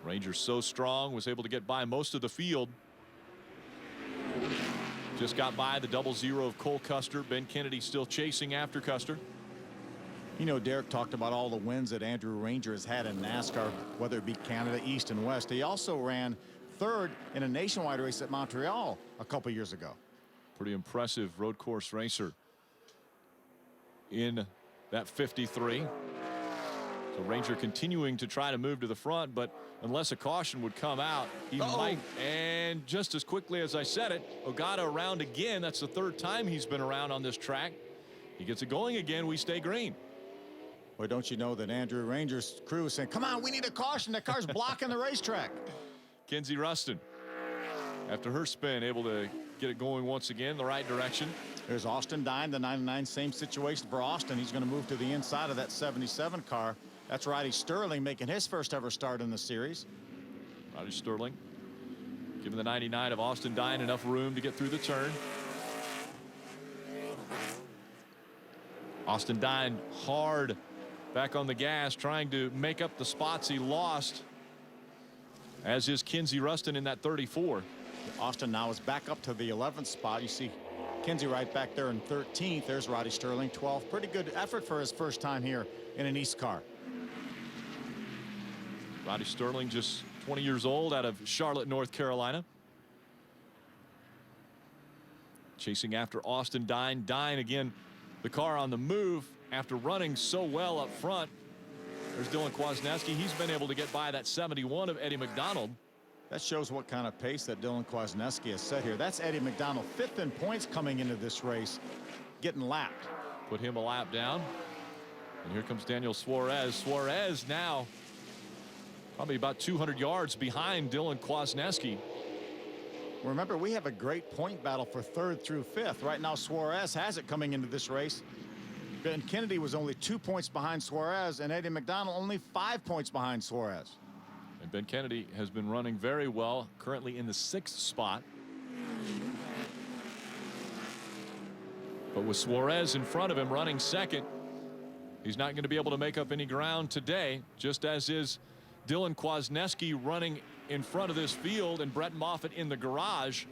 Ranger so strong, was able to get by most of the field. Just got by the 0-0 of Cole Custer. Ben Kennedy still chasing after Custer. You know, Derek talked about all the wins that Andrew Ranger has had in NASCAR, whether it be Canada, East and West. He also ran third in a nationwide race at Montreal a couple years ago. Pretty impressive road course racer in that 53. So Ranger continuing to try to move to the front, but unless a caution would come out, he might. And just as quickly as I said it, Ogata around again. That's the third time he's been around on this track. He gets it going again. We stay green. Well, don't you know that Andrew Ranger's crew is saying, come on, we need a caution. The car's blocking the racetrack. Kenzie Ruston, after her spin, able to get it going once again the right direction. There's Austin Dine, the 99. Same situation for Austin. He's going to move to the inside of that 77 car. That's Roddy Sterling making his first ever start in the series. Roddy Sterling giving the 99 of Austin Dine enough room to get through the turn. Austin Dine hard back on the gas, trying to make up the spots he lost, as is Kenzie Ruston in that 34. Austin now is back up to the 11th spot. You see Kenzie right back there in 13th. There's Roddy Sterling, 12th. Pretty good effort for his first time here in an East car. Roddy Sterling, just 20 years old, out of Charlotte, North Carolina. Chasing after Austin Dine. Dine again, the car on the move after running so well up front. There's Dylan Kwasniewski. He's been able to get by that 71 of Eddie McDonald. That shows what kind of pace that Dylan Kwasniewski has set here. That's Eddie McDonald, 5th in points coming into this race, getting lapped. Put him a lap down. And here comes Daniel Suarez. Suarez now probably about 200 yards behind Dylan Kwasniewski. Remember, we have a great point battle for 3rd through 5th. Right now, Suarez has it coming into this race. Ben Kennedy was only 2 points behind Suarez, and Eddie McDonald only 5 points behind Suarez. And Ben Kennedy has been running very well, currently in the 6th spot. But with Suarez in front of him running 2nd, he's not going to be able to make up any ground today, just as is Dylan Kwasniewski running in front of this field and Brett Moffitt in the garage.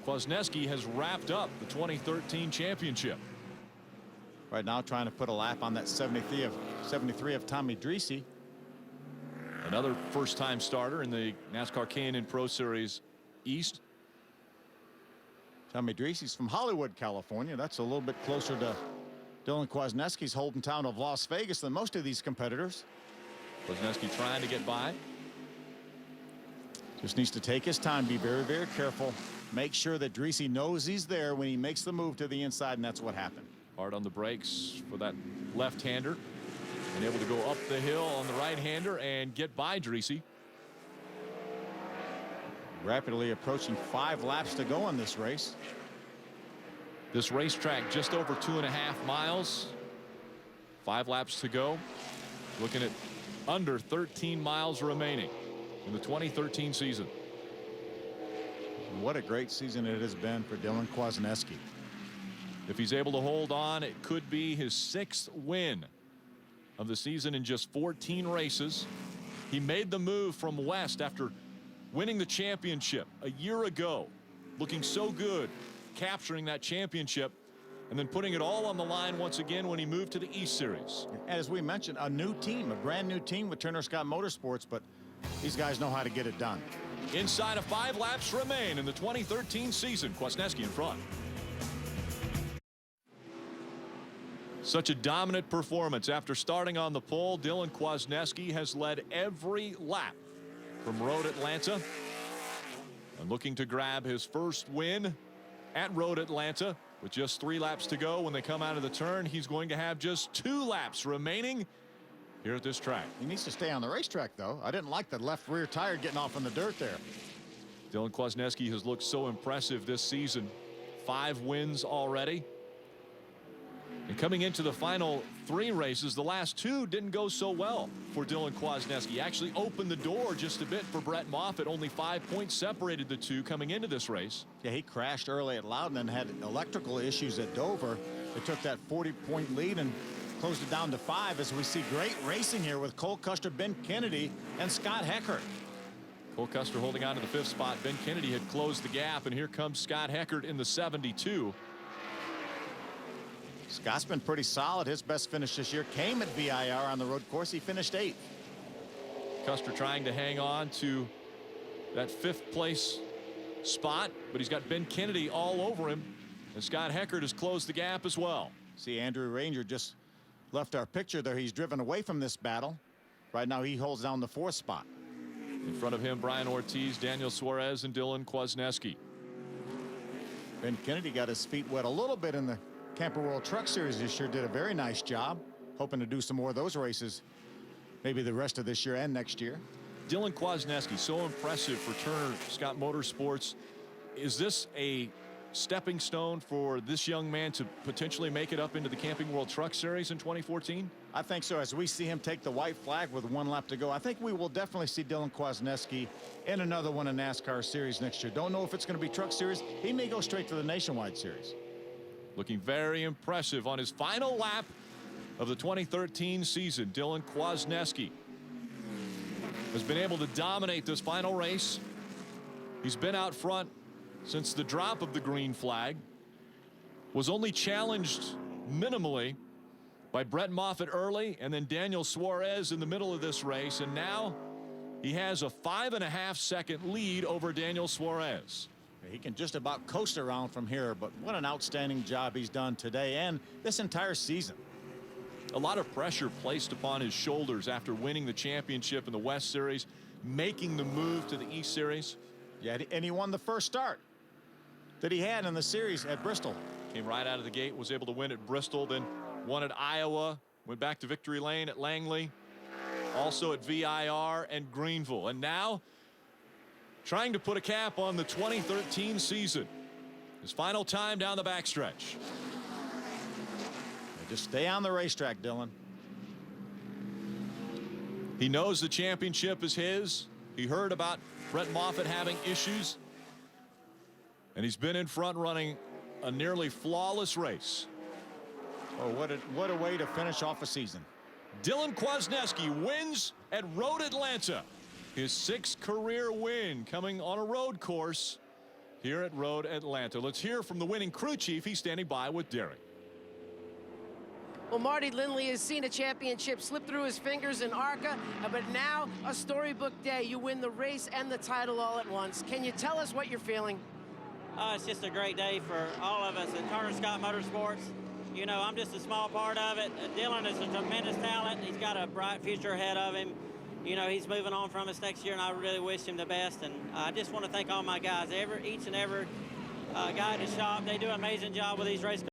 Kwasniewski has wrapped up the 2013 championship. Right now trying to put a lap on that 73 of Tommy Dreese. Another first-time starter in the NASCAR K&N Pro Series East. Tommy Dreese's from Hollywood, California. That's a little bit closer to Dylan Kwasniewski's hometown of Las Vegas than most of these competitors. Kwasniewski trying to get by. Just needs to take his time, be very, very careful. Make sure that Dreese knows he's there when he makes the move to the inside, and that's what happened. Hard on the brakes for that left-hander. And able to go up the hill on the right-hander and get by Dreese. Rapidly approaching 5 laps to go in this race. This racetrack just over 2.5 miles. 5 laps to go. Looking at under 13 miles remaining in the 2013 season. What a great season it has been for Dylan Kwasniewski. If he's able to hold on, it could be his 6th win of the season in just 14 races. He made the move from West after winning the championship a year ago, looking so good, capturing that championship, and then putting it all on the line once again when he moved to the East Series. As we mentioned, a new team, a brand new team with Turner Scott Motorsports, but these guys know how to get it done. Inside of 5 laps remain in the 2013 season. Kwasniewski in front. Such a dominant performance. After starting on the pole, Dylan Kwasniewski has led every lap from Road Atlanta and looking to grab his first win at Road Atlanta with just 3 laps to go. When they come out of the turn, he's going to have just 2 laps remaining here at this track. He needs to stay on the racetrack, though. I didn't like the left rear tire getting off in the dirt there. Dylan Kwasniewski has looked so impressive this season. 5 wins already. And coming into the final 3 races, the last 2 didn't go so well for Dylan Kwasniewski. Actually opened the door just a bit for Brett Moffitt. Only 5 points separated the 2 coming into this race. Yeah, he crashed early at Loudon and had electrical issues at Dover. They took that 40-point lead and closed it down to 5 as we see great racing here with Cole Custer, Ben Kennedy, and Scott Heckert. Cole Custer holding on to the 5th spot. Ben Kennedy had closed the gap, and here comes Scott Heckert in the 72. Scott's been pretty solid. His best finish this year came at VIR on the road course. He finished 8th. Custer trying to hang on to that 5th place spot, but he's got Ben Kennedy all over him, and Scott Heckert has closed the gap as well. See, Andrew Ranger just left our picture there. He's driven away from this battle. Right now he holds down the 4th spot. In front of him, Brian Ortiz, Daniel Suarez, and Dylan Kwasniewski. Ben Kennedy got his feet wet a little bit in the Camper World Truck Series this year. Did a very nice job. Hoping to do some more of those races maybe the rest of this year and next year. Dylan Kwasniewski, so impressive for Turner Scott Motorsports. Is this a stepping stone for this young man to potentially make it up into the Camping World Truck Series in 2014? I think so. As we see him take the white flag with 1 lap to go, I think we will definitely see Dylan Kwasniewski in another one in NASCAR Series next year. Don't know if it's going to be Truck Series. He may go straight to the Nationwide Series. Looking very impressive on his final lap of the 2013 season. Dylan Kwasniewski has been able to dominate this final race. He's been out front since the drop of the green flag. Was only challenged minimally by Brett Moffitt early, and then Daniel Suarez in the middle of this race, and now he has a 5.5-second lead over Daniel Suarez. He can just about coast around from here, but what an outstanding job he's done today and this entire season. A lot of pressure placed upon his shoulders after winning the championship in the West Series, making the move to the East Series. Yeah, and he won the first start that he had in the series at Bristol. Came right out of the gate, was able to win at Bristol, then won at Iowa, went back to victory lane at Langley, also at VIR and Greenville, and now trying to put a cap on the 2013 season. His final time down the backstretch. Just stay on the racetrack, Dylan. He knows the championship is his. He heard about Brett Moffitt having issues, and he's been in front running a nearly flawless race. Oh, what a way to finish off a season. Dylan Kwasniewski wins at Road Atlanta. His 6th career win coming on a road course here at Road Atlanta. Let's hear from the winning crew chief. He's standing by with Derek. Well, Marty Lindley has seen a championship slip through his fingers in ARCA, but now a storybook day. You win the race and the title all at once. Can you tell us what you're feeling? It's just a great day for all of us at Turner Scott Motorsports. You know, I'm just a small part of it. Dylan is a tremendous talent. He's got a bright future ahead of him. You know, he's moving on from us next year, and I really wish him the best. And I just want to thank all my guys, each and every guy at the shop. They do an amazing job with these race cars.